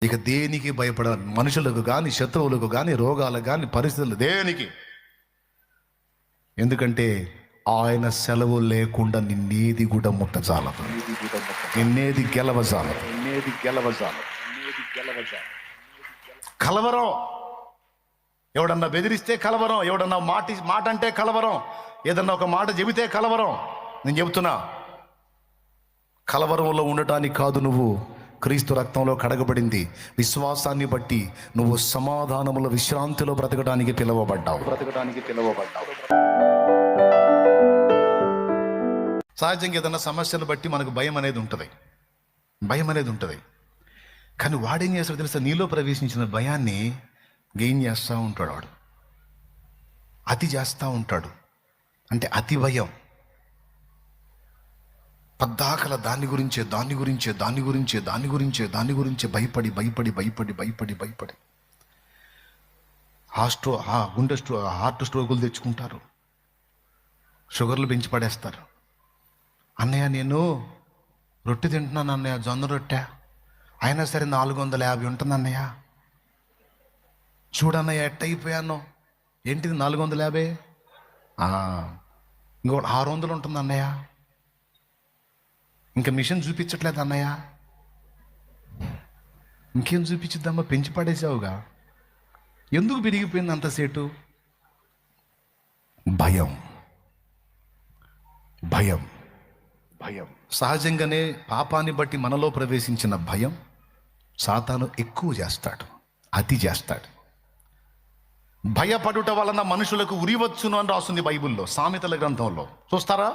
ఇక దేనికి భయపడ, మనుషులకు కానీ, శత్రువులకు కానీ, రోగాలకు కానీ, పరిస్థితులు దేనికి. ఎందుకంటే ఆయన సెలవు లేకుండా నిన్నేది కూడా ముట్టజాలదు, నిన్నేది గెలవజాలదు. కలవరం, ఎవడన్నా బెదిరిస్తే కలవరం, ఎవడన్నా మాట అంటే కలవరం, ఏదన్నా ఒక మాట చెబితే కలవరం. నేను చెబుతున్నా, కలవరంలో ఉండటానికి కాదు, నువ్వు క్రీస్తు రక్తంలో కడగబడింది. విశ్వాసాన్ని బట్టి నువ్వు సమాధానముల విశ్రాంతిలో బ్రతకడానికి పిలువబడ్డావు. సహజంగా ఏదన్నా సమస్యను బట్టి మనకు భయం అనేది ఉంటుంది. కానీ వాడేం చేస్తాడు తెలుసా? నీలో ప్రవేశించిన భయాన్ని గెయిన్ చేస్తూ ఉంటాడు వాడు, అతి చేస్తూ ఉంటాడు. అంటే అతి భయం, పద్దాకల దాని గురించే భయపడి హార్ట్ స్ట్రోకులు తెచ్చుకుంటారు, షుగర్లు పెంచి పడేస్తారు. అన్నయ్య నేను రొట్టె తింటున్నాను అన్నయ్య, జొన్న రొట్టె, అయినా సరే 450 ఉంటుంది అన్నయ్య. చూడన్నయ్య ఎట్ట అయిపోయాను. ఏంటిది 450? ఇంకోటి 600 ఉంటుంది అన్నయ్య. ఇంకా మిషన్ చూపించట్లేదు అన్నయ్య. ఇంకేం చూపించిద్దామా, పెంచి పడేసావుగా. ఎందుకు పెరిగిపోయింది అంతసేటు? భయం. సహజంగానే పాపాన్ని బట్టి మనలో ప్రవేశించిన భయం సాతాను ఎక్కువ చేస్తాడు, అతి చేస్తాడు. భయపడుట వలన మనుషులకు ఉరివచ్చును అని రాస్తుంది బైబిల్లో, సామెతల గ్రంథంలో. చూస్తారా?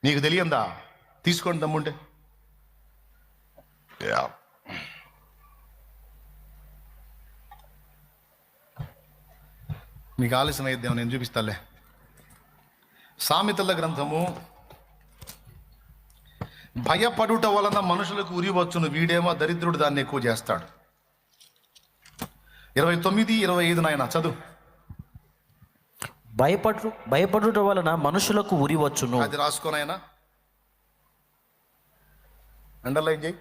నీకు తెలియందా? తీసుకోండి తమ్ముంటే. మీకు ఆలస్యం అయిద్దేమో, నేను చూపిస్తాలే. సామెతల గ్రంథము, భయపడుట వలన మనుషులకు ఉరివచ్చును, వీడేమో దరిద్రుడు దాన్ని ఎక్కువ చేస్తాడు. 29-25 నాయన చదువు. భయపడుట వలన మనుషులకు ఉరివచ్చును. అది రాసుకోనాయనా, అండర్లైన్ చేయి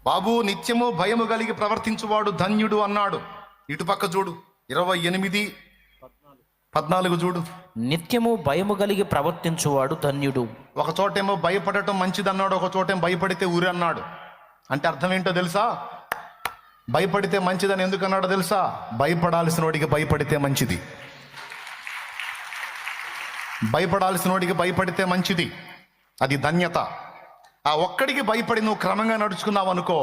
బాబు. నిత్యము భయము కలిగి ప్రవర్తించువాడు ధన్యుడు అన్నాడు. ఇటుపక్క చూడు, 28-14 చూడు. నిత్యము భయము కలిగి ప్రవర్తించువాడు ధన్యుడు. ఒక చోటేమో భయపడటం మంచిది అన్నాడు, ఒక చోటేమో భయపడితే ఊరి అన్నాడు. అంటే అర్థం ఏంటో తెలుసా? భయపడితే మంచిదని ఎందుకు అన్నాడో తెలుసా? భయపడాల్సిన వాడికి భయపడితే మంచిది, భయపడితే మంచిది. అది ధన్యత. ఆ ఒక్కడికి భయపడి నువ్వు క్రమంగా నడుచుకున్నావు అనుకో,